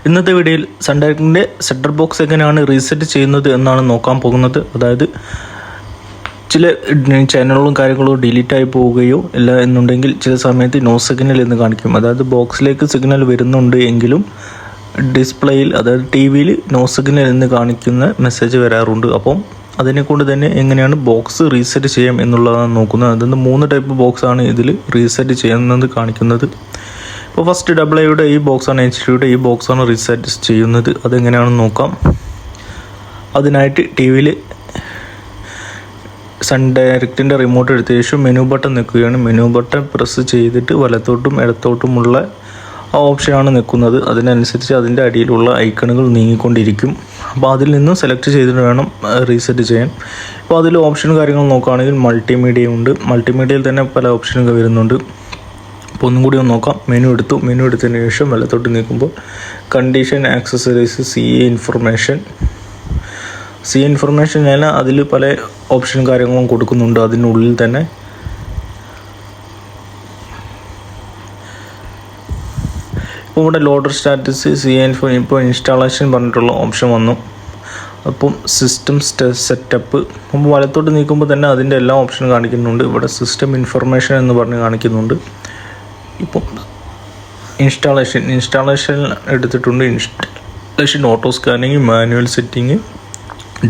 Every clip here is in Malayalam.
ഇന്നത്തെ വീഡിയോയിൽ സൺ ഡയറക്റ്റിൻ്റെ സെറ്റ് ബോക്സ് എങ്ങനെയാണ് റീസെറ്റ് ചെയ്യുന്നത് എന്നാണ് നോക്കാൻ പോകുന്നത്. അതായത് ചില ചാനലുകളും കാര്യങ്ങളും ഡിലീറ്റ് ആയി പോവുകയോ ഇല്ല എന്നുണ്ടെങ്കിൽ ചില സമയത്ത് നോ സിഗ്നൽ എന്ന് കാണിക്കും. അതായത് ബോക്സിലേക്ക് സിഗ്നൽ വരുന്നുണ്ട് എങ്കിലും ഡിസ്പ്ലേയിൽ അതായത് ടി വിയിൽ നോ സിഗ്നൽ എന്ന് കാണിക്കുന്ന മെസ്സേജ് വരാറുണ്ട്. അപ്പം അതിനെക്കൊണ്ട് തന്നെ എങ്ങനെയാണ് ബോക്സ് റീസെറ്റ് ചെയ്യാം എന്നുള്ളതാണ് നോക്കുന്നത്. അതിന് 3 ടൈപ്പ് ബോക്സാണ് ഇതിൽ റീസെറ്റ് ചെയ്യുന്നത് കാണിക്കുന്നത്. ഇപ്പോൾ ഫസ്റ്റ് AA ഈ ബോക്സാണ്, HD ഈ ബോക്സാണ് റീസെറ്റ് ചെയ്യുന്നത്. അതെങ്ങനെയാണെന്ന് നോക്കാം. അതിനായിട്ട് ടി വിയിൽ സൺ ഡയറക്റ്റിൻ്റെ റിമോട്ട് എടുത്ത ശേഷം മെനു ബട്ടൺ നിൽക്കുകയാണ്. മെനു ബട്ടൺ പ്രസ് ചെയ്തിട്ട് വലത്തോട്ടും ഇടത്തോട്ടുമുള്ള ആ ഓപ്ഷനാണ് നിൽക്കുന്നത്. അതിനനുസരിച്ച് അതിൻ്റെ അടിയിലുള്ള ഐക്കണുകൾ നീങ്ങിക്കൊണ്ടിരിക്കും. അപ്പോൾ അതിൽ നിന്ന് സെലക്ട് ചെയ്തിട്ട് വേണം റീസെറ്റ് ചെയ്യാൻ. അപ്പോൾ അതിൽ ഓപ്ഷൻ കാര്യങ്ങൾ നോക്കുകയാണെങ്കിൽ മൾട്ടിമീഡിയ ഉണ്ട്. മൾട്ടിമീഡിയയിൽ തന്നെ പല ഓപ്ഷനുകൾ വരുന്നുണ്ട്. അപ്പോൾ ഒന്നും കൂടി ഒന്ന് നോക്കാം. മെനു എടുത്തതിന് ശേഷം വലത്തോട്ട് നീക്കുമ്പോൾ കണ്ടീഷൻ, ആക്സസറീസ്, CA ഇൻഫർമേഷൻ ഞാൻ അതിൽ പല ഓപ്ഷൻ കാര്യങ്ങളും കൊടുക്കുന്നുണ്ട്. അതിനുള്ളിൽ തന്നെ ഇപ്പോൾ ഇവിടെ ലോഡർ സ്റ്റാറ്റസ്, CA ഇപ്പോൾ ഇൻസ്റ്റാളേഷൻ പറഞ്ഞിട്ടുള്ള ഓപ്ഷൻ വന്നു. അപ്പം സിസ്റ്റം സെറ്റപ്പ് അപ്പോൾ വലത്തോട്ട് നീക്കുമ്പോൾ തന്നെ അതിൻ്റെ എല്ലാ ഓപ്ഷനും കാണിക്കുന്നുണ്ട്. ഇവിടെ സിസ്റ്റം ഇൻഫർമേഷൻ എന്ന് പറഞ്ഞ് കാണിക്കുന്നുണ്ട്. ഇപ്പം ഇൻസ്റ്റാളേഷൻ എടുത്തിട്ടുണ്ട്. Installation, auto scanning, manual setting,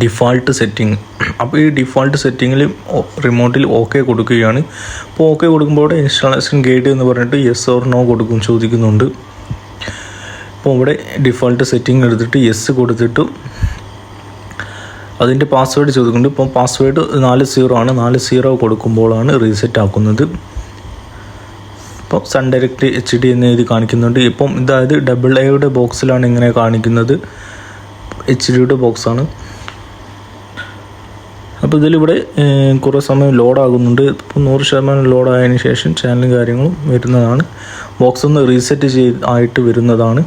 default setting. അപ്പോൾ ഈ ഡിഫാൾട്ട് സെറ്റിങ്ങിൽ റിമോട്ടിൽ ഓക്കെ കൊടുക്കുകയാണ്. അപ്പോൾ ഓക്കെ കൊടുക്കുമ്പോൾ ഇവിടെ ഇൻസ്റ്റാളേഷൻ ഗൈഡ് എന്ന് പറഞ്ഞിട്ട് യെസ് ഓർ നോ ചോദിക്കുന്നുണ്ട്. അപ്പോൾ ഇവിടെ ഡിഫാൾട്ട് സെറ്റിംഗ് എടുത്തിട്ട് യെസ് കൊടുത്തിട്ട് അതിൻ്റെ പാസ്വേഡ് ചോദിക്കുന്നുണ്ട്. ഇപ്പോൾ പാസ്വേഡ് 40 ആണ്. 40 കൊടുക്കുമ്പോഴാണ് റീസെറ്റ് ആക്കുന്നത്. ഇപ്പോൾ സൺ ഡയറക്റ്റ് HD എന്ന് എഴുതി കാണിക്കുന്നുണ്ട്. ഇപ്പം ഇതായത് AA ബോക്സിലാണ് ഇങ്ങനെ കാണിക്കുന്നത്. HD ബോക്സാണ്. അപ്പോൾ ഇതിലിവിടെ കുറേ സമയം ലോഡാകുന്നുണ്ട്. ഇപ്പോൾ 100% ലോഡായതിനു ശേഷം ചാനലും കാര്യങ്ങളും വരുന്നതാണ്. ബോക്സ് ഒന്ന് റീസെറ്റ് ആയിട്ട് വരുന്നതാണ്.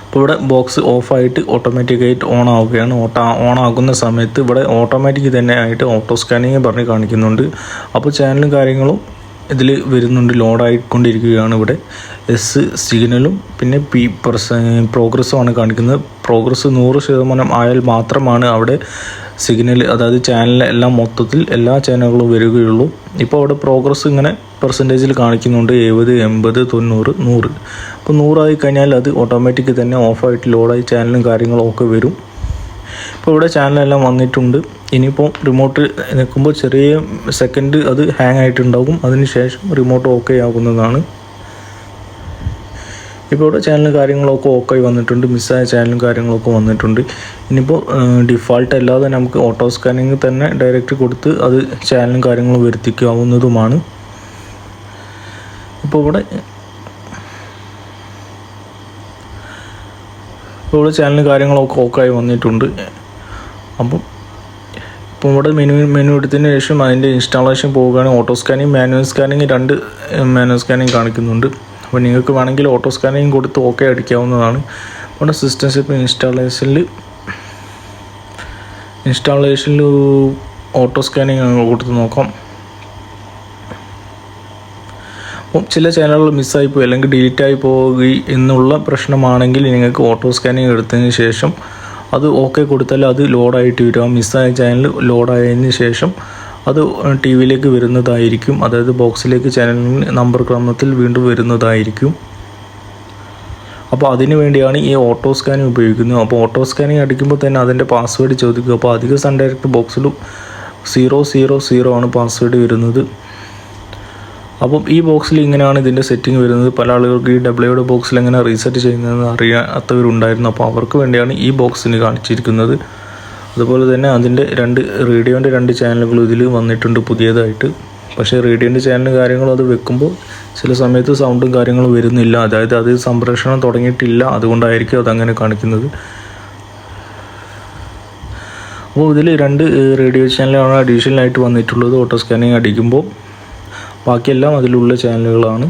ഇപ്പോൾ ഇവിടെ ബോക്സ് ഓഫായിട്ട് ഓട്ടോമാറ്റിക്കായിട്ട് ഓൺ ആവുകയാണ്. ഓൺ ആകുന്ന സമയത്ത് ഇവിടെ ഓട്ടോമാറ്റിക് തന്നെ ആയിട്ട് ഓട്ടോ സ്കാനിങ് പറഞ്ഞ് കാണിക്കുന്നുണ്ട്. അപ്പോൾ ചാനലും കാര്യങ്ങളും ഇതിൽ വരുന്നുണ്ട്, ലോഡായിക്കൊണ്ടിരിക്കുകയാണ്. ഇവിടെ സിഗ്നലും പിന്നെ പ്രോഗ്രസ്സുമാണ് കാണിക്കുന്നത്. പ്രോഗ്രസ് 100% ആയാൽ മാത്രമാണ് അവിടെ സിഗ്നൽ, അതായത് ചാനലിലെ എല്ലാം മൊത്തത്തിൽ എല്ലാ ചാനലുകളും വരികയുള്ളൂ. ഇപ്പോൾ അവിടെ പ്രോഗ്രസ് ഇങ്ങനെ പെർസെൻറ്റേജിൽ കാണിക്കുന്നുണ്ട്. 70, 80, 90, 100. അപ്പോൾ 100 ആയി കഴിഞ്ഞാൽ അത് ഓട്ടോമാറ്റിക് തന്നെ ഓഫായിട്ട് ലോഡായി ചാനലും കാര്യങ്ങളും ഒക്കെ വരും. ഇപ്പോൾ ഇവിടെ ചാനലെല്ലാം വന്നിട്ടുണ്ട്. ഇനിയിപ്പോൾ റിമോട്ട് നിൽക്കുമ്പോൾ ചെറിയ സെക്കൻഡ് അത് ഹാങ് ആയിട്ടുണ്ടാകും. അതിന് ശേഷം റിമോട്ട് ഓക്കെ ആകുന്നതാണ്. ഇപ്പോൾ ഇവിടെ ചാനലും കാര്യങ്ങളൊക്കെ ഓക്കെ വന്നിട്ടുണ്ട്. മിസ്സായ ചാനലും കാര്യങ്ങളൊക്കെ വന്നിട്ടുണ്ട്. ഇനിയിപ്പോൾ ഡിഫാൾട്ട് അല്ലാതെ നമുക്ക് ഓട്ടോ സ്കാനിങ് തന്നെ ഡയറക്റ്റ് കൊടുത്ത് അത് ചാനലും കാര്യങ്ങളും വരുത്തിക്കാവുന്നതുമാണ്. ഇപ്പോൾ ഇവിടെ ചാനലും കാര്യങ്ങളൊക്കെ ഓക്കായി വന്നിട്ടുണ്ട്. അപ്പം ഇപ്പോൾ ഇവിടെ മെനു എടുത്തതിന് ശേഷം അതിൻ്റെ ഇൻസ്റ്റാളേഷൻ പോവുകയാണ്. Auto scanning, manual scanning, 2 manual scanning കാണിക്കുന്നുണ്ട്. അപ്പോൾ നിങ്ങൾക്ക് വേണമെങ്കിൽ ഓട്ടോ സ്കാനിങ് കൊടുത്ത് ഓക്കെ അടിക്കാവുന്നതാണ്. ഇവിടെ സിസ്റ്റം സ്റ്റെപ്പ് ഇൻസ്റ്റാളേഷനിൽ ഓട്ടോ സ്കാനിങ് കൊടുത്ത് നോക്കാം. അപ്പം ചില ചാനലുകൾ മിസ്സായിപ്പോയി അല്ലെങ്കിൽ ഡിലീറ്റായി പോവുകയും എന്നുള്ള പ്രശ്നമാണെങ്കിൽ നിങ്ങൾക്ക് ഓട്ടോ സ്കാനിങ് എടുത്തതിന് ശേഷം അത് ഓക്കെ കൊടുത്താൽ അത് ലോഡായിട്ട് വരും. ആ മിസ്സായ ചാനൽ ലോഡായതിന് ശേഷം അത് ടി വിയിലേക്ക് വരുന്നതായിരിക്കും. അതായത് ബോക്സിലേക്ക് ചാനലിന് നമ്പർ ക്രമത്തിൽ വീണ്ടും വരുന്നതായിരിക്കും. അപ്പോൾ അതിനു വേണ്ടിയാണ് ഈ ഓട്ടോ സ്കാനിങ് ഉപയോഗിക്കുന്നത്. അപ്പോൾ ഓട്ടോ സ്കാനിങ് അടിക്കുമ്പോൾ തന്നെ അതിൻ്റെ പാസ്വേഡ് ചോദിക്കുക. അപ്പോൾ അധിക സൺ ഡയറക്റ്റ് ബോക്സിലും 000 ആണ് പാസ്വേഡ് വരുന്നത്. അപ്പം ഈ ബോക്സിൽ ഇങ്ങനെയാണ് ഇതിൻ്റെ സെറ്റിംഗ് വരുന്നത്. പല ആളുകൾക്ക് ഈ AA ബോക്സിൽ എങ്ങനെ റീസെറ്റ് ചെയ്യുന്നതെന്ന് അറിയാത്തവരുണ്ടായിരുന്നു. അപ്പോൾ അവർക്ക് വേണ്ടിയാണ് ഈ ബോക്സിന് കാണിച്ചിരിക്കുന്നത്. അതുപോലെ തന്നെ അതിൻ്റെ റേഡിയോൻ്റെ 2 ചാനലുകൾ ഇതിൽ വന്നിട്ടുണ്ട് പുതിയതായിട്ട്. പക്ഷേ റേഡിയോൻ്റെ ചാനലും കാര്യങ്ങളും അത് വെക്കുമ്പോൾ ചില സമയത്ത് സൗണ്ടും കാര്യങ്ങളും വരുന്നില്ല. അതായത് അത് സംപ്രേഷണം തുടങ്ങിയിട്ടില്ല, അതുകൊണ്ടായിരിക്കും അതങ്ങനെ കാണിക്കുന്നത്. അപ്പോൾ ഇതിൽ 2 റേഡിയോ ചാനലാണ് അഡീഷണലായിട്ട് വന്നിട്ടുള്ളത് ഓട്ടോ സ്കാനിങ് അടിക്കുമ്പോൾ. ബാക്കിയെല്ലാം അതിലുള്ള ചാനലുകളാണ്.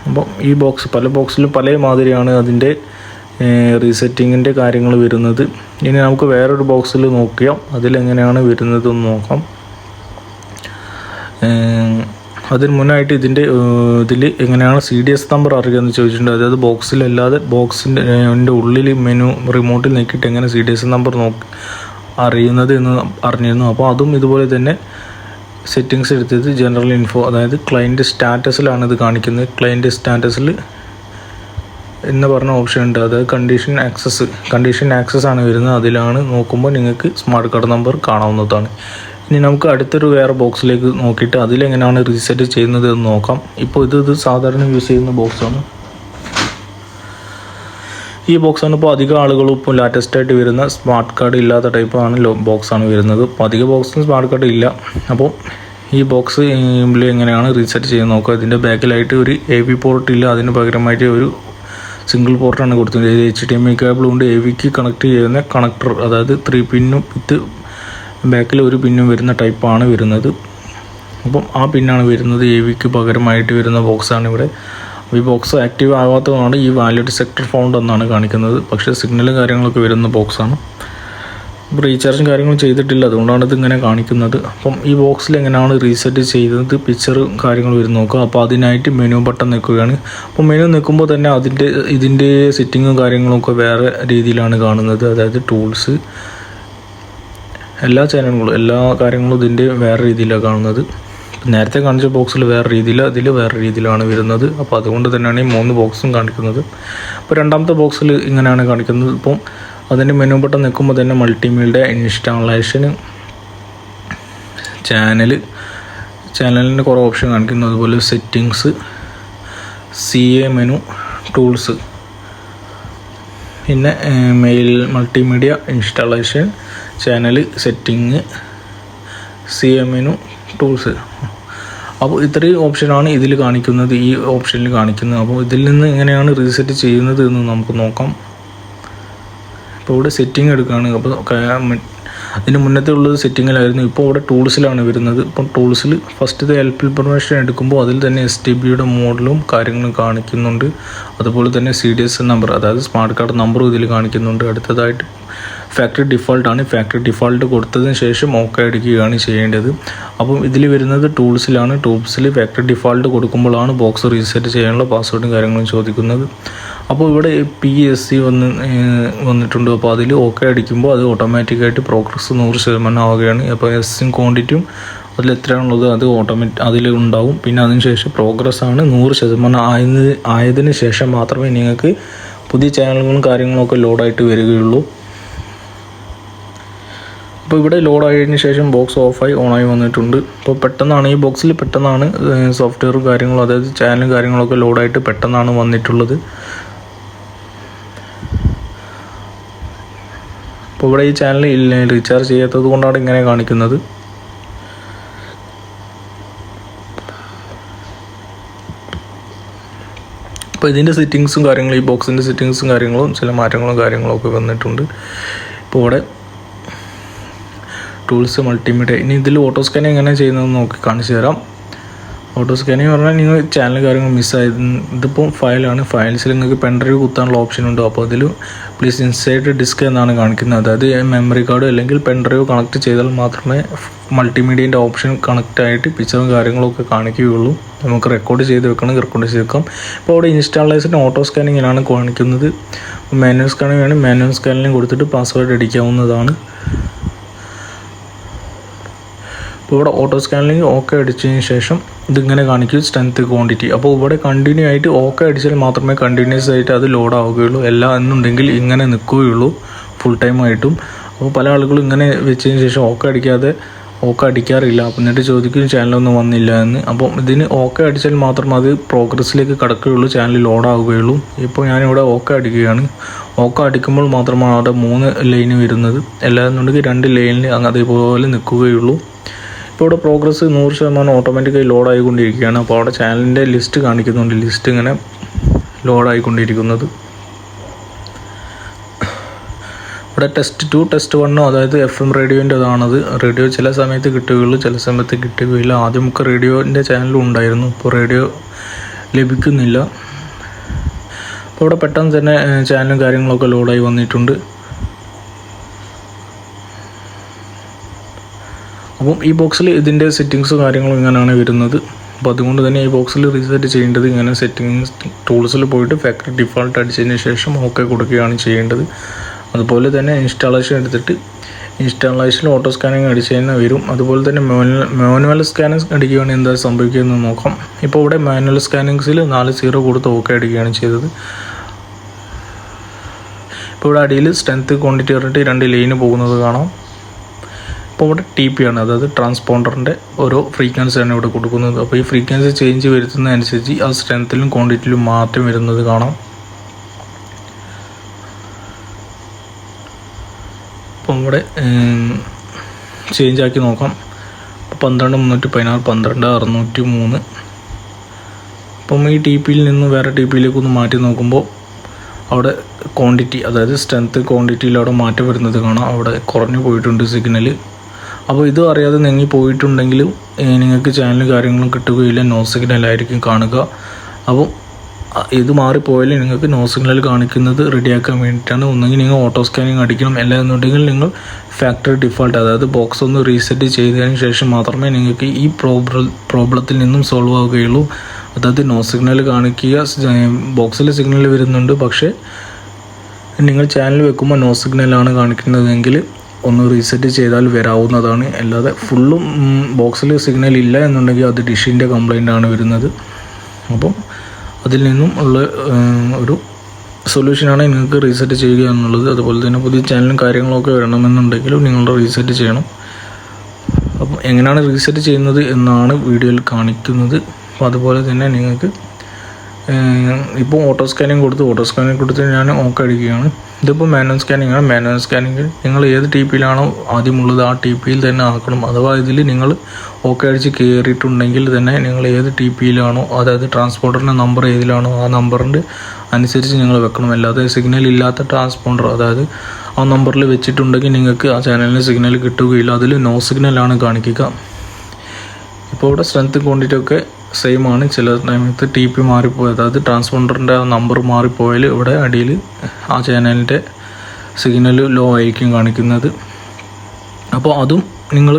അപ്പം ഈ പല ബോക്സിലും പല മാതിരിയാണ് അതിൻ്റെ റീസെറ്റിങ്ങിൻ്റെ കാര്യങ്ങൾ വരുന്നത്. ഇനി നമുക്ക് വേറൊരു ബോക്സിൽ നോക്കിയാൽ അതിലെങ്ങനെയാണ് വരുന്നതെന്ന് നോക്കാം. അതിന് മുന്നായിട്ട് ഇതിൽ എങ്ങനെയാണ് CDS നമ്പർ അറിയുക എന്ന് ചോദിച്ചിട്ടുണ്ട്. അതായത് ബോക്സിലല്ലാതെ ബോക്സിൻ്റെ ഉള്ളിൽ മെനു റിമോട്ടിൽ നോക്കിയിട്ട് എങ്ങനെ CDS നമ്പർ അറിയുന്നത് എന്ന് അറിഞ്ഞിരുന്നു. അപ്പോൾ അതും ഇതുപോലെ തന്നെ സെറ്റിങ്സ് എടുത്തത് ജനറൽ ഇൻഫോ, അതായത് ക്ലയൻറ്റ് സ്റ്റാറ്റസിലാണ് ഇത് കാണിക്കുന്നത്. ക്ലയൻറ്റ് സ്റ്റാറ്റസിൽ എന്ന് പറഞ്ഞ ഓപ്ഷൻ ഉണ്ട്. അതായത് കണ്ടീഷൻ ആക്സസ് ആണ് വരുന്നത്. അതിലാണ് നോക്കുമ്പോൾ നിങ്ങൾക്ക് സ്മാർട്ട് കാർഡ് നമ്പർ കാണാവുന്നതാണ്. ഇനി നമുക്ക് അടുത്തൊരു വേറെ ബോക്സിലേക്ക് നോക്കിയിട്ട് അതിലെങ്ങനെയാണ് റീസെറ്റ് ചെയ്യുന്നത് എന്ന് നോക്കാം. ഇപ്പോൾ ഇത് സാധാരണ യൂസ് ചെയ്യുന്ന ബോക്സാണ്. ഈ ബോക്സാണ് ഇപ്പോൾ അധികം ആളുകളും ഇപ്പോൾ ലാറ്റസ്റ്റായിട്ട് വരുന്ന സ്മാർട്ട് കാർഡ് ഇല്ലാത്ത ടൈപ്പാണ് ബോക്സാണ് വരുന്നത്. അപ്പോൾ അധിക ബോക്സിന് സ്മാർട്ട് കാർഡ് ഇല്ല. അപ്പോൾ ഈ ബോക്സ് എങ്ങനെയാണ് റീസെറ്റ് ചെയ്യുന്നത് നോക്കുക. ഇതിൻ്റെ ബാക്കിലായിട്ട് ഒരു AV പോർട്ട് ഇല്ല, അതിന് പകരമായിട്ട് ഒരു സിംഗിൾ പോർട്ടാണ് കൊടുത്തത്. HDMI കേബിൾ കൊണ്ട് AVക്ക് കണക്ട് ചെയ്യുന്ന കണക്ടർ, അതായത് 3 പിന്നും ഇത് ബാക്കിൽ ഒരു പിന്നും വരുന്ന ടൈപ്പാണ് വരുന്നത്. അപ്പം ആ പിന്നാണ് വരുന്നത്. AVക്ക് പകരമായിട്ട് വരുന്ന ബോക്സാണ് ഇവിടെ. ഈ ബോക്സ് ആക്റ്റീവ് ആവാത്തതാണ് ഈ വാലിഡ് സെക്ടർ ഫൗണ്ട് എന്നാണ് കാണിക്കുന്നത്. പക്ഷേ സിഗ്നലും കാര്യങ്ങളൊക്കെ വരുന്ന ബോക്സാണ്. റീചാർജും കാര്യങ്ങളും ചെയ്തിട്ടില്ല, അതുകൊണ്ടാണ് ഇതിങ്ങനെ കാണിക്കുന്നത്. അപ്പം ഈ ബോക്സിൽ എങ്ങനെയാണ് റീസെറ്റ് ചെയ്തത് പിക്ചറും കാര്യങ്ങളും വരും നോക്കുക. അപ്പോൾ അതിനായിട്ട് മെനു ബട്ടൺ നിൽക്കുകയാണ്. അപ്പോൾ മെനു നിൽക്കുമ്പോൾ തന്നെ ഇതിൻ്റെ സെറ്റിങ്ങും കാര്യങ്ങളൊക്കെ വേറെ രീതിയിലാണ് കാണുന്നത്. അതായത് ടൂൾസ്, എല്ലാ കാര്യങ്ങളും ഇതിൻ്റെ വേറെ രീതിയിലാണ് കാണുന്നത്. നേരത്തെ കാണിച്ച ബോക്സിൽ വേറെ രീതിയിൽ, അതിൽ വേറെ രീതിയിലാണ് വരുന്നത്. അപ്പോൾ അതുകൊണ്ട് തന്നെയാണ് ഈ 3 ബോക്സും കാണിക്കുന്നത്. അപ്പോൾ രണ്ടാമത്തെ ബോക്സിൽ ഇങ്ങനെയാണ് കാണിക്കുന്നത്. ഇപ്പം അതിൻ്റെ മെനു ബട്ടൺ നിൽക്കുമ്പോൾ തന്നെ മൾട്ടിമീഡിയ, ഇൻസ്റ്റാളേഷന്, ചാനലിൻ്റെ കുറേ ഓപ്ഷൻ കാണിക്കുന്നു. അതുപോലെ സെറ്റിങ്സ്, CA മെനു, ടൂൾസ്, പിന്നെ mail, multimedia, installation, channel, setting, CA menu, tools. അപ്പോൾ ഇത്രയും ഓപ്ഷനാണ് ഇതിൽ കാണിക്കുന്നത്, ഈ ഓപ്ഷനിൽ കാണിക്കുന്നത്. അപ്പോൾ ഇതിൽ നിന്ന് എങ്ങനെയാണ് റീസെറ്റ് ചെയ്യുന്നത് എന്ന് നമുക്ക് നോക്കാം. ഇപ്പോൾ ഇവിടെ സെറ്റിംഗ് എടുക്കുകയാണ്. അപ്പോൾ അതിന് മുന്നത്തെ ഉള്ളത് സെറ്റിങ്ങിലായിരുന്നു. ഇപ്പോൾ ഇവിടെ ടൂൾസിലാണ് വരുന്നത്. ഇപ്പം ടൂൾസിൽ ഫസ്റ്റത്തെ ഹെൽപ്പ് ഇൻഫർമേഷൻ എടുക്കുമ്പോൾ അതിൽ തന്നെ STBയുടെ മോഡലും കാര്യങ്ങളും കാണിക്കുന്നുണ്ട്. അതുപോലെ തന്നെ CDS നമ്പർ, അതായത് സ്മാർട്ട് കാർഡ് നമ്പറും ഇതിൽ കാണിക്കുന്നുണ്ട്. അടുത്തതായിട്ട് ഫാക്ടറി ഡിഫോൾട്ടാണ്. ഫാക്ടറി ഡിഫോൾട്ട് കൊടുത്തതിന് ശേഷം OK അടിക്കുകയാണ് ചെയ്യേണ്ടത്. അപ്പം ഇതിൽ വരുന്നത് ടൂൾസിലാണ്. ടൂൾസിൽ ഫാക്ടറി ഡിഫോൾട്ട് കൊടുക്കുമ്പോഴാണ് ബോക്സ് റീസെറ്റ് ചെയ്യാനുള്ള പാസ്വേഡും കാര്യങ്ങളും ചോദിക്കുന്നത്. അപ്പോൾ ഇവിടെ PSC വന്നിട്ടുണ്ട്. അപ്പോൾ അതിൽ OK അടിക്കുമ്പോൾ അത് ഓട്ടോമാറ്റിക്കായിട്ട് പ്രോഗ്രസ് 100% ആവുകയാണ്. അപ്പോൾ എസ്സും ക്വാണ്ടിറ്റിയും അതിൽ എത്രയാണുള്ളത് അത് അതിൽ ഉണ്ടാവും. പിന്നെ അതിനുശേഷം പ്രോഗ്രസ്സാണ് 100% ആയതിനു ശേഷം മാത്രമേ നിങ്ങൾക്ക് പുതിയ ചാനലുകളും കാര്യങ്ങളൊക്കെ ലോഡായിട്ട് വരികയുള്ളൂ. അപ്പോൾ ഇവിടെ ലോഡ് ആയതിനു ശേഷം ബോക്സ് ഓഫായി ഓണായി വന്നിട്ടുണ്ട്. അപ്പോൾ പെട്ടെന്നാണ് ഈ ബോക്സിൽ സോഫ്റ്റ്വെയറും കാര്യങ്ങളും, അതായത് ചാനലും കാര്യങ്ങളൊക്കെ ലോഡായിട്ട് പെട്ടെന്നാണ് വന്നിട്ടുള്ളത്. അപ്പോൾ ഇവിടെ ഈ ചാനൽ റീചാർജ് ചെയ്യാത്തത് കൊണ്ടാണ് ഇങ്ങനെ കാണിക്കുന്നത്. അപ്പോൾ ഇതിൻ്റെ സെറ്റിങ്സും കാര്യങ്ങളും, ഈ ബോക്സിൻ്റെ സെറ്റിങ്സും കാര്യങ്ങളും ചില മാറ്റങ്ങളും ഒക്കെ വന്നിട്ടുണ്ട്. ഇപ്പോൾ ഇവിടെ ടൂൾസ്, മൾട്ടിമീഡിയ. ഇനി ഇതിൽ ഓട്ടോ സ്കാനിങ് എങ്ങനെ ചെയ്യുന്നതെന്ന് നോക്കി കാണിച്ചു തരാം. ഓട്ടോ സ്കാനിങ് പറഞ്ഞാൽ നിങ്ങൾ ചാനൽ കാര്യങ്ങൾ മിസ്സായത്, ഇതിപ്പോൾ ഫയലാണ്. ഫയൽസിൽ നിങ്ങൾക്ക് പെൻഡ്രൈവ് കുത്താനുള്ള ഓപ്ഷൻ ഉണ്ട്. അപ്പോൾ അതിൽ പ്ലീസ് ഇൻസൈഡ് ഡിസ്ക് എന്നാണ് കാണിക്കുന്നത്. അതായത് മെമ്മറി കാർഡ് അല്ലെങ്കിൽ പെൻഡ്രൈവ് കണക്ട് ചെയ്താൽ മാത്രമേ മൾട്ടിമീഡിയൻ്റെ ഓപ്ഷൻ കണക്റ്റ് ആയിട്ട് പിക്ചറും കാര്യങ്ങളൊക്കെ കാണിക്കുകയുള്ളൂ. നമുക്ക് റെക്കോർഡ് ചെയ്ത് വെക്കാം. ഇപ്പോൾ അവിടെ ഇൻസ്റ്റാളേഷൻ ഓട്ടോ സ്കാനിങ്ങിലാണ് കാണിക്കുന്നത്. മാനുവൽ സ്കാനിങ് ആണ്. മാനുവൽ സ്കാനിങ് കൊടുത്തിട്ട് പാസ്വേഡ് അടിക്കാവുന്നതാണ്. അപ്പോൾ ഇവിടെ ഓട്ടോ സ്കാനിങ് OK അടിച്ചതിന് ശേഷം ഇതിങ്ങനെ കാണിക്കും സ്ട്രെങ്ത്, ക്വാണ്ടിറ്റി. അപ്പോൾ ഇവിടെ കണ്ടിന്യൂ ആയിട്ട് OK അടിച്ചാൽ മാത്രമേ കണ്ടിന്യൂസ് ആയിട്ട് അത് ലോഡ് ആവുകയുള്ളൂ. എല്ലാം എന്നുണ്ടെങ്കിൽ ഇങ്ങനെ നിൽക്കുകയുള്ളൂ ഫുൾ ടൈം ആയിട്ടും. അപ്പോൾ പല ആളുകളും ഇങ്ങനെ വെച്ചതിന് ശേഷം OK അടിക്കാറില്ല. അപ്പം എന്നിട്ട് ചോദിക്കും ചാനലൊന്നും വന്നില്ല എന്ന്. അപ്പം ഇതിന് OK അടിച്ചാൽ മാത്രം അത് പ്രോഗ്രസ്സിലേക്ക് കടക്കുകയുള്ളൂ, ചാനൽ ലോഡ് ആവുകയുള്ളൂ. ഇപ്പോൾ ഞാനിവിടെ OK അടിക്കുകയാണ്. OK അടിക്കുമ്പോൾ മാത്രമാണ് അവിടെ 3 ലൈന് വരുന്നത്. എല്ലാന്നുണ്ടെങ്കിൽ 2 ലൈനിൽ അതേപോലെ നിൽക്കുകയുള്ളൂ. ഇപ്പോൾ ഇവിടെ പ്രോഗ്രസ് 100% ഓട്ടോമാറ്റിക്കായി ലോഡ് ആയിക്കൊണ്ടിരിക്കുകയാണ്. അപ്പോൾ അവിടെ ചാനലിൻ്റെ ലിസ്റ്റ് കാണിക്കുന്നുണ്ട്. ലിസ്റ്റ് ഇങ്ങനെ ലോഡ് ആയിക്കൊണ്ടിരിക്കുന്നത്. ഇവിടെ ടെസ്റ്റ് 2, ടെസ്റ്റ് 1, അതായത് FM റേഡിയോൻ്റെ അതാണത്. റേഡിയോ ചില സമയത്ത് കിട്ടുകയുള്ളൂ, ചില സമയത്ത് കിട്ടുകയില്ല. ആദ്യമൊക്കെ റേഡിയോൻ്റെ ചാനലും ഉണ്ടായിരുന്നു, ഇപ്പോൾ റേഡിയോ ലഭിക്കുന്നില്ല. അപ്പോൾ ഇവിടെ പെട്ടെന്ന് തന്നെ ചാനലും കാര്യങ്ങളൊക്കെ ലോഡായി വന്നിട്ടുണ്ട്. അപ്പം ഈ ബോക്സിൽ ഇതിൻ്റെ സെറ്റിങ്സും കാര്യങ്ങളും ഇങ്ങനെയാണ് വരുന്നത്. അപ്പോൾ അതുകൊണ്ട് തന്നെ ഈ ബോക്സിൽ റീസെറ്റ് ചെയ്യേണ്ടത് ഇങ്ങനെ സെറ്റിംഗ്സ് ടൂൾസിൽ പോയിട്ട് ഫാക്ടറി ഡിഫോൾട്ട് അടിച്ചതിന് ശേഷം ഓക്കെ കൊടുക്കുകയാണ് ചെയ്യേണ്ടത്. അതുപോലെ തന്നെ ഇൻസ്റ്റാളേഷൻ എടുത്തിട്ട് ഇൻസ്റ്റാളേഷനിൽ ഓട്ടോ സ്കാനിങ് അടിച്ച് തന്നെ വരും. അതുപോലെ തന്നെ മാനുവൽ സ്കാനിങ് അടിക്കുകയാണെങ്കിൽ എന്താ സംഭവിക്കുകയെന്ന് നോക്കാം. ഇപ്പോൾ ഇവിടെ മാനുവൽ സ്കാനിങ്സിൽ 4 0 കൊടുത്ത് ഓക്കെ അടിക്കുകയാണ് ചെയ്തത്. ഇപ്പോൾ ഇവിടെ അടിയിൽ സ്ട്രെങ്ത്ത് ക്വാണ്ടിറ്റി പറഞ്ഞിട്ട് 2 ലൈന് പോകുന്നത് കാണാം. ഇപ്പോൾ ഇവിടെ TP ആണ്, അതായത് ട്രാൻസ്പോണ്ടറിൻ്റെ ഓരോ ഫ്രീക്വൻസിയാണ് ഇവിടെ കൊടുക്കുന്നത്. അപ്പോൾ ഈ ഫ്രീക്വൻസി ചേഞ്ച് വരുത്തുന്നതനുസരിച്ച് ആ സ്ട്രെങ്ത്തിലും ക്വാണ്ടിറ്റിയിലും മാറ്റം വരുന്നത് കാണാം. അപ്പം ഇവിടെ ചേഞ്ച് ആക്കി നോക്കാം. 12 316 12 603. അപ്പം ഈ TPയിൽ നിന്ന് വേറെ TPയിലേക്കൊന്ന് മാറ്റി നോക്കുമ്പോൾ അവിടെ ക്വാണ്ടിറ്റി, അതായത് സ്ട്രെങ്ത്ത് ക്വാണ്ടിറ്റിയിൽ അവിടെ മാറ്റം വരുന്നത് കാണാം. അവിടെ കുറഞ്ഞു പോയിട്ടുണ്ട് സിഗ്നൽ. അപ്പോൾ ഇത് അറിയാതെ നീങ്ങി പോയിട്ടുണ്ടെങ്കിലും നിങ്ങൾക്ക് ചാനൽ കാര്യങ്ങളും കിട്ടുകയില്ല, നോ സിഗ്നലായിരിക്കും കാണുക. അപ്പോൾ ഇത് മാറിപ്പോയാൽ നിങ്ങൾക്ക് നോ സിഗ്നൽ കാണിക്കുന്നത് റെഡിയാക്കാൻ വേണ്ടിയിട്ടാണ്. ഒന്നെങ്കിൽ നിങ്ങൾ ഓട്ടോ സ്കാനിങ് അടിക്കണം, അല്ലാന്നുണ്ടെങ്കിൽ നിങ്ങൾ ഫാക്ടറി ഡിഫോൾട്ട്, അതായത് ബോക്സ് ഒന്ന് റീസെറ്റ് ചെയ്തതിന് ശേഷം മാത്രമേ നിങ്ങൾക്ക് ഈ പ്രോബ്ലത്തിൽ നിന്നും സോൾവ് ആവുകയുള്ളൂ. അതായത് നോ സിഗ്നൽ കാണിക്കുക, ബോക്സിൽ സിഗ്നൽ വരുന്നുണ്ട്, പക്ഷേ നിങ്ങൾ ചാനൽ വെക്കുമ്പോൾ നോ സിഗ്നലാണ് കാണിക്കുന്നതെങ്കിൽ ഒന്ന് റീസെറ്റ് ചെയ്താൽ വരാവുന്നതാണ്. അല്ലാതെ ഫുള്ളും ബോക്സിൽ സിഗ്നൽ ഇല്ല എന്നുണ്ടെങ്കിൽ അത് ഡിഷിൻ്റെ കംപ്ലൈൻ്റ് ആണ് വരുന്നത്. അപ്പം അതിൽ നിന്നും ഉള്ള ഒരു സൊല്യൂഷനാണ് നിങ്ങൾക്ക് റീസെറ്റ് ചെയ്യുക എന്നുള്ളത്. അതുപോലെ തന്നെ പുതിയ ചാനലും കാര്യങ്ങളൊക്കെ വരണമെന്നുണ്ടെങ്കിലും നിങ്ങൾ റീസെറ്റ് ചെയ്യണം. അപ്പം എങ്ങനെയാണ് റീസെറ്റ് ചെയ്യുന്നത് എന്നാണ് വീഡിയോയിൽ കാണിക്കുന്നത്. അപ്പോൾ അതുപോലെ തന്നെ നിങ്ങൾക്ക് ഇപ്പോൾ ഓട്ടോ സ്കാനിങ് കൊടുത്ത് ഞാൻ ഓക്കെ അടിക്കുകയാണ്. ഇതിപ്പോൾ മാനുവൽ സ്കാനിങ് ആണ്. മാനുവൽ സ്കാനിങ്ങിൽ നിങ്ങൾ ഏത് TPയിലാണോ ആദ്യമുള്ളത് ആ TPയിൽ തന്നെ ആക്കണം. അഥവാ ഇതിൽ നിങ്ങൾ ഓക്കെ അടിച്ച് കയറിയിട്ടുണ്ടെങ്കിൽ തന്നെ നിങ്ങൾ ഏത് TPയിലാണോ, അതായത് ട്രാൻസ്പോണ്ടറിൻ്റെ നമ്പർ ഏതിലാണോ ആ നമ്പറിൻ്റെ അനുസരിച്ച് നിങ്ങൾ വെക്കണം. അല്ലാതെ സിഗ്നൽ ഇല്ലാത്ത ട്രാൻസ്പോണ്ടർ, അതായത് ആ നമ്പറിൽ വെച്ചിട്ടുണ്ടെങ്കിൽ നിങ്ങൾക്ക് ആ ചാനലിന് സിഗ്നൽ കിട്ടുകയില്ല, അതിൽ നോ സിഗ്നലാണ് കാണിക്കുക. ഇപ്പോൾ ഇവിടെ സ്ട്രെങ്ത്ത് ക്വാണ്ടിറ്റി ഒക്കെ സെയിം ആണ്. ചില സമയത്ത് TP മാറിപ്പോയത്, അതായത് ട്രാൻസ്പോണ്ടറിൻ്റെ ആ നമ്പർ മാറിപ്പോയാൽ ഇവിടെ അടിയിൽ ആ ചാനലിൻ്റെ സിഗ്നൽ ലോ ആയിരിക്കും കാണിക്കുന്നത്. അപ്പോൾ അതും നിങ്ങൾ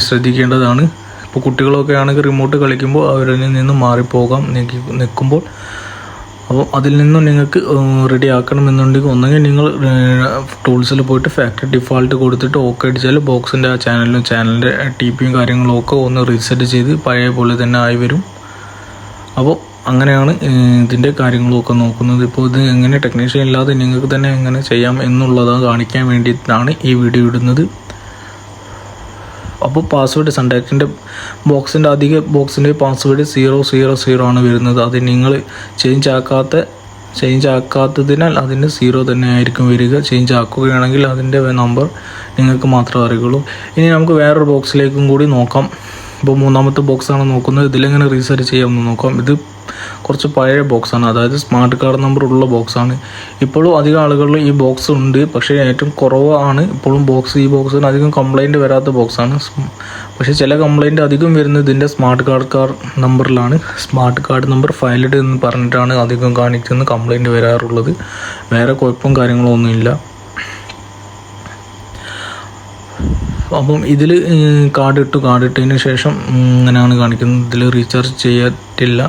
ശ്രദ്ധിക്കേണ്ടതാണ്. ഇപ്പോൾ കുട്ടികളൊക്കെ ആണെങ്കിൽ റിമോട്ട് കളിക്കുമ്പോൾ അവരിൽ നിന്ന് മാറിപ്പോകാം നിൽക്കുമ്പോൾ. അപ്പോൾ അതിൽ നിന്നും നിങ്ങൾക്ക് റെഡി ആക്കണമെന്നുണ്ടെങ്കിൽ ഒന്നെങ്കിൽ നിങ്ങൾ ടൂൾസിൽ പോയിട്ട് ഫാക്ടറി ഡിഫോൾട്ട് കൊടുത്തിട്ട് ഓക്കെ അടിച്ചാൽ ബോക്സിൻ്റെ ആ ചാനലിൻ്റെ TPയും കാര്യങ്ങളും ഒക്കെ ഒന്ന് റീസെറ്റ് ചെയ്ത് പഴയ പോലെ തന്നെ ആയി വരും. അപ്പോൾ അങ്ങനെയാണ് ഇതിൻ്റെ കാര്യങ്ങളൊക്കെ നോക്കുന്നത്. ഇപ്പോൾ ഇത് എങ്ങനെ ടെക്നീഷ്യൻ ഇല്ലാതെ നിങ്ങൾക്ക് തന്നെ എങ്ങനെ ചെയ്യാം എന്നുള്ളത് കാണിക്കാൻ വേണ്ടിയിട്ടാണ് ഈ വീഡിയോ ഇടുന്നത്. അപ്പോൾ പാസ്വേഡ് സൺഡാക്റ്റിൻ്റെ ബോക്സിൻ്റെ പാസ്വേഡ് 000 ആണ് വരുന്നത്. അത് നിങ്ങൾ ചേഞ്ച് ആക്കാത്തതിനാൽ അതിന് 0 തന്നെ ആയിരിക്കും വരിക. ചേഞ്ച് ആക്കുകയാണെങ്കിൽ അതിൻ്റെ നമ്പർ നിങ്ങൾക്ക് മാത്രമേ അറിയുള്ളൂ. ഇനി നമുക്ക് വേറൊരു ബോക്സിലേക്കും കൂടി നോക്കാം. ഇപ്പോൾ 3ാമത്തെ ബോക്സാണ് നോക്കുന്നത്. ഇതിലെങ്ങനെ റീസെറ്റ് ചെയ്യാമെന്ന് നോക്കാം. ഇത് കുറച്ച് പഴയ ബോക്സാണ്, അതായത് സ്മാർട്ട് കാർഡ് നമ്പർ ഉള്ള ബോക്സാണ്. ഇപ്പോഴും അധികം ആളുകളിൽ ഈ ബോക്സ് ഉണ്ട്, പക്ഷേ ഏറ്റവും കുറവാണ് ഇപ്പോഴും ഈ ബോക്സിന് അധികം കംപ്ലൈൻറ്റ് വരാത്ത ബോക്സാണ്. പക്ഷേ ചില കംപ്ലൈൻറ്റ് അധികം വരുന്നത് ഇതിൻ്റെ സ്മാർട്ട് കാർഡ് നമ്പറിലാണ്. സ്മാർട്ട് കാർഡ് നമ്പർ ഫയൽഡ് എന്ന് പറഞ്ഞിട്ടാണ് അധികം കാണിക്കുന്ന കംപ്ലൈൻറ്റ് വരാറുള്ളത്. വേറെ കുഴപ്പവും കാര്യങ്ങളോ ഒന്നുമില്ല. അപ്പം ഇതിൽ കാർഡ് ഇട്ടതിന് ശേഷം ഇങ്ങനെയാണ് കാണിക്കുന്നത്. ഇതിൽ റീചാർജ് ചെയ്തിട്ടില്ല.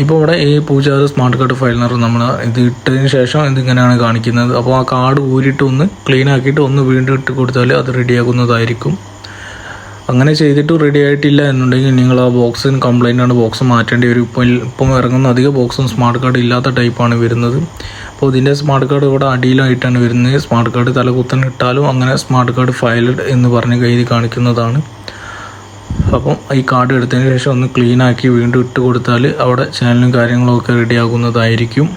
ഇപ്പോൾ ഇവിടെ ഈ 06 സ്മാർട്ട് കാർഡ് ഫയലിനർ നമ്മൾ ഇത് ഇട്ടതിന് ശേഷം ഇതിങ്ങനെയാണ് കാണിക്കുന്നത്. അപ്പോൾ ആ കാർഡ് ഊരിയിട്ട് ഒന്ന് ക്ലീൻ ആക്കിയിട്ട് ഒന്ന് വീണ്ടും ഇട്ട് കൊടുത്താൽ അത് റെഡിയാകുന്നതായിരിക്കും. അങ്ങനെ ചെയ്തിട്ട് റെഡി ആയിട്ടില്ല എന്നുണ്ടെങ്കിൽ നിങ്ങൾ ആ ബോക്സിന് കംപ്ലൈൻ്റ് ആണ്, ബോക്സ് മാറ്റേണ്ടി വരും. ഇപ്പം ഇറങ്ങുന്ന അധിക ബോക്സും സ്മാർട്ട് കാർഡ് ഇല്ലാത്ത ടൈപ്പാണ് വരുന്നത്. അപ്പോൾ ഇതിൻ്റെ സ്മാർട്ട് കാർഡ് ഇവിടെ അടിയിലായിട്ടാണ് വരുന്നത്. സ്മാർട്ട് കാർഡ് തലകുത്തൻ ഇട്ടാലും അങ്ങനെ സ്മാർട്ട് കാർഡ് ഫയൽഡ് എന്ന് പറഞ്ഞ് എഴുതി കാണിക്കുന്നതാണ്. അപ്പം ഈ കാർഡ് എടുത്തതിന് ശേഷം ഒന്ന് ക്ലീൻ ആക്കി വീണ്ടും ഇട്ട് കൊടുത്താൽ അവിടെ ചാനലും കാര്യങ്ങളൊക്കെ റെഡിയാകുന്നതായിരിക്കും.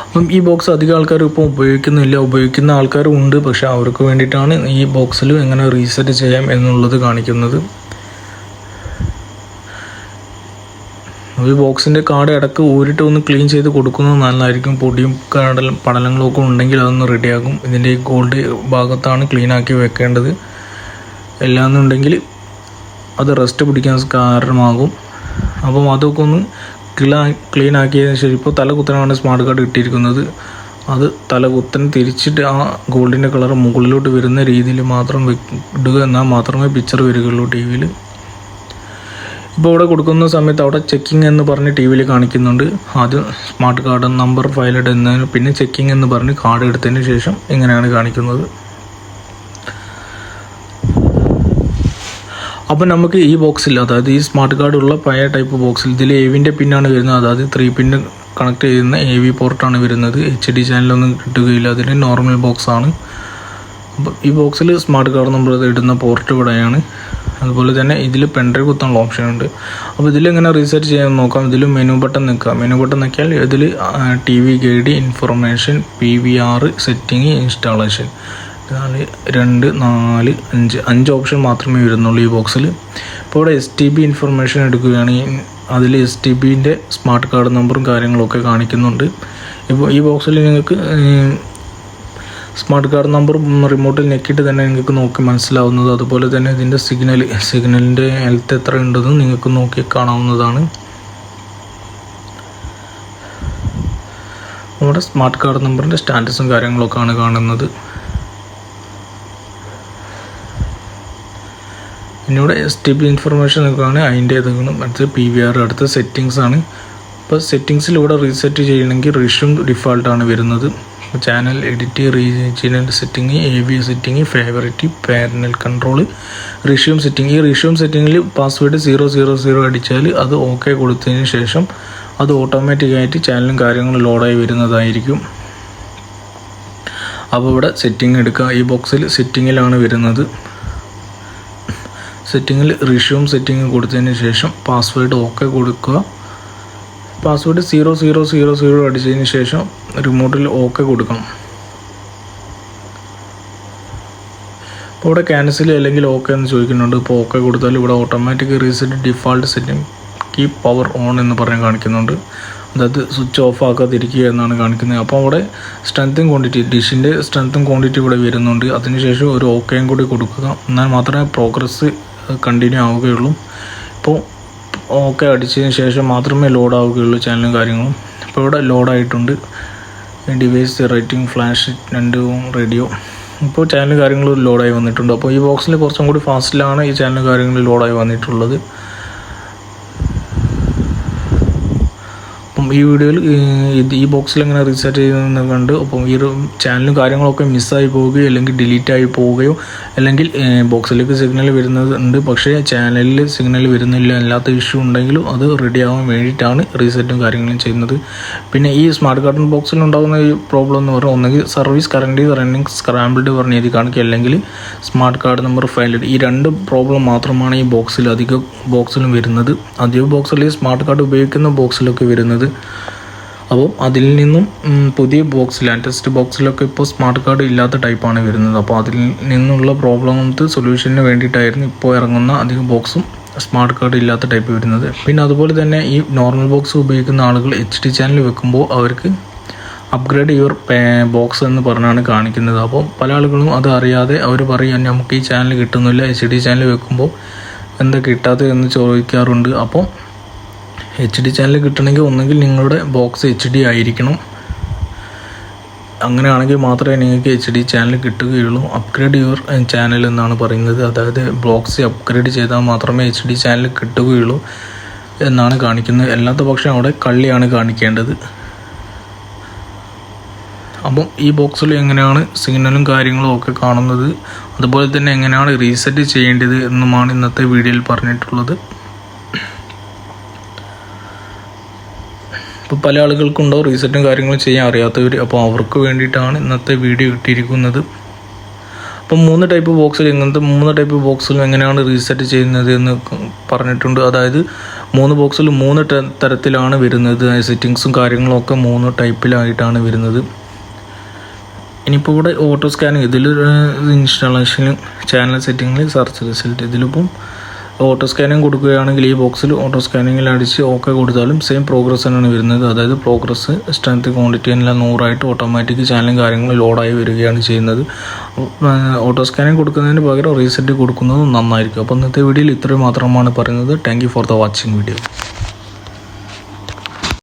അപ്പം ഈ ബോക്സ് അധികം ആൾക്കാർ ഇപ്പോൾ ഉപയോഗിക്കുന്ന ആൾക്കാരും ഉണ്ട്. പക്ഷേ അവർക്ക് വേണ്ടിയിട്ടാണ് ഈ ബോക്സിൽ എങ്ങനെ റീസെറ്റ് ചെയ്യാം എന്നുള്ളത് കാണിക്കുന്നത്. ഈ ബോക്സിൻ്റെ കാർഡ് ഇടയ്ക്ക് ഊരിട്ട് ഒന്ന് ക്ലീൻ ചെയ്ത് കൊടുക്കുന്നത് നല്ലതായിരിക്കും. പൊടിയും പടലങ്ങളൊക്കെ ഉണ്ടെങ്കിൽ അതൊന്ന് റെഡിയാകും. ഇതിൻ്റെ ഈ ഗോൾഡ് ഭാഗത്താണ് ക്ലീൻ ആക്കി വെക്കേണ്ടത്. എല്ലാന്നുണ്ടെങ്കിൽ അത് റസ്റ്റ് പിടിക്കാൻ കാരണമാകും. അപ്പം അതൊക്കെ ഒന്ന് ക്ലീൻ ആക്കിയതിന് ശേഷം ഇപ്പോൾ തല കുത്തനാണ് സ്മാർട്ട് കാർഡ് ഇട്ടിരിക്കുന്നത്. അത് തലകുത്തൻ തിരിച്ചിട്ട് ആ ഗോൾഡിൻ്റെ കളർ മുകളിലോട്ട് വരുന്ന രീതിയിൽ മാത്രം ഇടുക, എന്നാൽ മാത്രമേ പിക്ചർ വരികയുള്ളൂ ടി വിയിൽ. ഇപ്പോൾ ഇവിടെ കൊടുക്കുന്ന സമയത്ത് അവിടെ ചെക്കിംഗ് എന്ന് പറഞ്ഞ് ടി വിയിൽ കാണിക്കുന്നുണ്ട്. ആദ്യം സ്മാർട്ട് കാർഡ് നമ്പർ ഫയൽ ഇടുന്നതിന്, പിന്നെ ചെക്കിംഗ് എന്ന് പറഞ്ഞ് കാർഡ് എടുത്തതിന് ശേഷം ഇങ്ങനെയാണ് കാണിക്കുന്നത്. അപ്പോൾ നമുക്ക് ഈ ബോക്സിൽ, അതായത് ഈ സ്മാർട്ട് കാർഡ് ഉള്ള പഴയ ടൈപ്പ് ബോക്സിൽ ഇതിൽ AVൻ്റെ പിന്നാണ് വരുന്നത്. അതായത് 3 പിന്ന് കണക്ട് ചെയ്യുന്ന AV പോർട്ടാണ് വരുന്നത്. HD ചാനലൊന്നും കിട്ടുകയില്ല, അതിന് നോർമൽ ബോക്സാണ്. അപ്പോൾ ഈ ബോക്സിൽ സ്മാർട്ട് കാർഡ് നമ്പർ ഇടുന്ന പോർട്ട് ഇവിടെയാണ്. അതുപോലെ തന്നെ ഇതിൽ പെൻഡ്രൈവ് കുത്താനുള്ള ഓപ്ഷൻ ഉണ്ട്. അപ്പോൾ ഇതിലെങ്ങനെ റീസെറ്റ് ചെയ്യാൻ നോക്കാം. ഇതിൽ മെനു ബട്ടൺ നിൽക്കുക. മെനു ബട്ടൺ നിൽക്കിയാൽ ഇതിൽ TV guide, information, PVR, setting, installation 4, 2, 4, 5 option മാത്രമേ വരുന്നുള്ളൂ ഈ ബോക്സിൽ. ഇപ്പോൾ ഇവിടെ STB ഇൻഫർമേഷൻ എടുക്കുകയാണെങ്കിൽ അതിൽ STBൻ്റെ സ്മാർട്ട് കാർഡ് നമ്പറും കാര്യങ്ങളൊക്കെ കാണിക്കുന്നുണ്ട്. ഇപ്പോൾ ഈ ബോക്സിൽ നിങ്ങൾക്ക് സ്മാർട്ട് കാർഡ് നമ്പർ റിമോട്ടിൽ ഞെക്കിയിട്ട് തന്നെ നിങ്ങൾക്ക് നോക്കി മനസ്സിലാവുന്നത്. അതുപോലെ തന്നെ ഇതിൻ്റെ സിഗ്നലിൻ്റെ ഹെൽത്ത് എത്ര ഉണ്ടെന്ന് നിങ്ങൾക്ക് നോക്കി കാണാവുന്നതാണ്. നമ്മുടെ സ്മാർട്ട് കാർഡ് നമ്പറിൻ്റെ സ്റ്റാറ്റസും കാര്യങ്ങളൊക്കെയാണ് കാണുന്നത്. പിന്നീട് STB ഇൻഫർമേഷൻ ഒക്കെയാണ് അതിൻ്റെ ഇതാണ്. അടുത്ത് PVR, അടുത്ത സെറ്റിങ്സ് ആണ്. ഇപ്പോൾ സെറ്റിങ്സിൽ ഇവിടെ റീസെറ്റ് ചെയ്യണമെങ്കിൽ റിഷ്യൂം ഡിഫാൾട്ടാണ് വരുന്നത്. Channel edit, regional setting, AV setting, favourite, parental control, resume setting. ഈ റിഷ്യൂം സെറ്റിങ്ങിൽ പാസ്വേഡ് 000 അടിച്ചാൽ അത് ഓക്കെ കൊടുത്തതിന് ശേഷം അത് ഓട്ടോമാറ്റിക്കായിട്ട് ചാനലും കാര്യങ്ങളും ലോഡായി വരുന്നതായിരിക്കും. അപ്പോൾ ഇവിടെ സെറ്റിംഗ് എടുക്കുക. ഈ ബോക്സിൽ സെറ്റിങ്ങിലാണ് വരുന്നത്. സെറ്റിങ്ങിൽ റിഷ്യൂം സെറ്റിംഗ് കൊടുത്തതിന് ശേഷം പാസ്വേഡ് ഓക്കെ കൊടുക്കുക. പാസ്വേഡ് 0000 അടിച്ചതിന് ശേഷം റിമോട്ടിൽ ഓക്കെ കൊടുക്കണം. ഇപ്പോൾ ഇവിടെ ക്യാൻസൽ അല്ലെങ്കിൽ ഓക്കെ എന്ന് ചോദിക്കുന്നുണ്ട്. ഇപ്പോൾ ഓക്കെ കൊടുത്താൽ ഇവിടെ automatic reset default setting keep power on എന്ന് പറഞ്ഞ് കാണിക്കുന്നുണ്ട്. അതായത് സ്വിച്ച് ഓഫ് ആക്കാതിരിക്കുക എന്നാണ് കാണിക്കുന്നത്. അപ്പോൾ അവിടെ സ്ട്രെങ്ത്തും ക്വാണ്ടിറ്റി, ഡിഷിൻ്റെ സ്ട്രെങ്ത്തും ക്വാണ്ടിറ്റി ഇവിടെ വരുന്നുണ്ട്. അതിനുശേഷം ഒരു ഓക്കെയും കൂടി കൊടുക്കുക, എന്നാൽ മാത്രമേ പ്രോഗ്രസ് കണ്ടിന്യൂ ആവുകയുള്ളൂ. ഇപ്പോൾ ഓക്കെ അടിച്ചതിന് ശേഷം മാത്രമേ ലോഡ് ആവുകയുള്ളൂ ചാനലും കാര്യങ്ങളും. ഇപ്പോൾ ഇവിടെ ലോഡായിട്ടുണ്ട്. Device, rating, flash, 2 radio. ഇപ്പോൾ ചാനൽ കാര്യങ്ങൾ ലോഡായി വന്നിട്ടുണ്ട്. അപ്പോൾ ഈ ബോക്സിൽ കുറച്ചും കൂടി ഫാസ്റ്റിലാണ് ഈ ചാനൽ കാര്യങ്ങൾ ലോഡായി വന്നിട്ടുള്ളത്. അപ്പം ഈ വീഡിയോയിൽ ഈ ബോക്സിൽ എങ്ങനെ റീസെറ്റ് ചെയ്യുന്നതെന്ന് കണ്ട്, അപ്പം ഈ ചാനലും കാര്യങ്ങളൊക്കെ മിസ്സായി പോവുകയോ അല്ലെങ്കിൽ ഡിലീറ്റായി പോവുകയോ, അല്ലെങ്കിൽ ബോക്സിലേക്ക് സിഗ്നൽ വരുന്നുണ്ട് പക്ഷേ ചാനലിൽ സിഗ്നൽ വരുന്നില്ല, അല്ലാത്ത ഇഷ്യൂ ഉണ്ടെങ്കിലും അത് റെഡി ആവാൻ വേണ്ടിയിട്ടാണ് റീസെറ്റും കാര്യങ്ങളും ചെയ്യുന്നത്. പിന്നെ ഈ സ്മാർട്ട് കാർഡ് ബോക്സിൽ ഉണ്ടാകുന്ന ഈ പ്രോബ്ലം എന്ന് പറഞ്ഞാൽ ഒന്നെങ്കിൽ സർവീസ് കറൻറ്റ് റണ്ണിങ് സ്ക്രാമ്പിൾഡ് പറഞ്ഞ് എഴുതി കാണിക്കുക, അല്ലെങ്കിൽ സ്മാർട്ട് കാർഡ് നമ്പർ ഫയൽഡ്. ഈ 2 പ്രോബ്ലം മാത്രമാണ് ഈ ബോക്സിൽ അധികം ബോക്സിലും വരുന്നത്. അധികം ബോക്സിൽ സ്മാർട്ട് കാർഡ് ഉപയോഗിക്കുന്ന ബോക്സിലൊക്കെ വരുന്നത്. അപ്പോൾ അതിൽ നിന്നും പുതിയ ബോക്സ്, ലാറ്റസ്റ്റ് ബോക്സിലൊക്കെ ഇപ്പോൾ സ്മാർട്ട് കാർഡ് ഇല്ലാത്ത ടൈപ്പാണ് വരുന്നത്. അപ്പോൾ അതിൽ നിന്നുള്ള പ്രോബ്ലംസ് സൊല്യൂഷന് വേണ്ടിയിട്ടായിരുന്നു ഇപ്പോൾ ഇറങ്ങുന്ന അധികം ബോക്സും സ്മാർട്ട് കാർഡ് ഇല്ലാത്ത ടൈപ്പ് വരുന്നത്. പിന്നെ അതുപോലെ തന്നെ ഈ നോർമൽ ബോക്സ് ഉപയോഗിക്കുന്ന ആളുകൾ HD ചാനൽ വെക്കുമ്പോൾ അവർക്ക് അപ്ഗ്രേഡ് യുവർ ബോക്സ് എന്ന് പറഞ്ഞാണ് കാണിക്കുന്നത്. അപ്പോൾ പല ആളുകളും അത് അറിയാതെ അവർ പറയും നമുക്ക് ഈ ചാനൽ കിട്ടുന്നില്ല, HD ചാനൽ വെക്കുമ്പോൾ എന്താ കിട്ടാത്തത് എന്ന് ചോദിക്കാറുണ്ട്. അപ്പോൾ HD ചാനൽ കിട്ടണമെങ്കിൽ ഒന്നെങ്കിൽ നിങ്ങളുടെ ബോക്സ് HD ആയിരിക്കണം. അങ്ങനെയാണെങ്കിൽ മാത്രമേ നിങ്ങൾക്ക് HD ചാനൽ കിട്ടുകയുള്ളൂ. അപ്ഗ്രേഡ് യുവർ ചാനൽ എന്നാണ് പറയുന്നത്. അതായത് ബോക്സ് അപ്ഗ്രേഡ് ചെയ്താൽ മാത്രമേ HD ചാനൽ കിട്ടുകയുള്ളൂ എന്നാണ് കാണിക്കുന്നത്. അല്ലാത്ത പക്ഷം അവിടെ കള്ളിയാണ് കാണിക്കേണ്ടത്. അപ്പം ഈ ബോക്സിൽ എങ്ങനെയാണ് സിഗ്നലും കാര്യങ്ങളും ഒക്കെ കാണുന്നത്, അതുപോലെ തന്നെ എങ്ങനെയാണ് റീസെറ്റ് ചെയ്യേണ്ടത് എന്നുമാണ് ഇന്നത്തെ വീഡിയോയിൽ പറഞ്ഞിട്ടുള്ളത്. ഇപ്പോൾ പല ആളുകൾക്കുണ്ടോ റീസെറ്റും കാര്യങ്ങളും ചെയ്യാൻ അറിയാത്തവർ, അപ്പോൾ അവർക്ക് വേണ്ടിയിട്ടാണ് ഇന്നത്തെ വീഡിയോ ഇട്ടിരിക്കുന്നത്. അപ്പം 3 ടൈപ്പ് ബോക്സിൽ, ഇങ്ങനത്തെ 3 ടൈപ്പ് ബോക്സിലും എങ്ങനെയാണ് റീസെറ്റ് ചെയ്യുന്നത് എന്ന് പറഞ്ഞിട്ടുണ്ട്. അതായത് 3 ബോക്സിൽ 3 തരത്തിലാണ് വരുന്നത്. സെറ്റിങ്സും കാര്യങ്ങളും ഒക്കെ 3 ടൈപ്പിലായിട്ടാണ് വരുന്നത്. ഇനിയിപ്പോൾ ഇവിടെ ഓട്ടോ സ്കാനിങ്, ഇതിൽ ഇൻസ്റ്റാളേഷനും ചാനൽ സെറ്റിങ്ങിൽ സെർച്ച് റിസൾട്ട്, ഇതിലിപ്പം ഓട്ടോ സ്കാനിങ് കൊടുക്കുകയാണെങ്കിൽ ഈ ബോക്സിൽ ഓട്ടോ സ്കാനിങ്ങിൽ അടിച്ച് ഓക്കെ കൊടുത്താലും സെയിം പ്രോഗ്രസ് തന്നെയാണ് വരുന്നത്. അതായത് പ്രോഗ്രസ്, സ്ട്രെങ്ത്, ക്വാണ്ടിറ്റി എല്ലാം 100 ഓട്ടോമാറ്റിക് ചാനലും കാര്യങ്ങളും ലോഡായി വരികയാണ് ചെയ്യുന്നത്. ഓട്ടോ സ്കാനിങ് കൊടുക്കുന്നതിന് പകരം റീസെറ്റ് കൊടുക്കുന്നത് നന്നായിരിക്കും. അപ്പോൾ ഇന്നത്തെ വീഡിയോയിൽ ഇത്രയും മാത്രമാണ് പറയുന്നത്. Thank you for the watching video.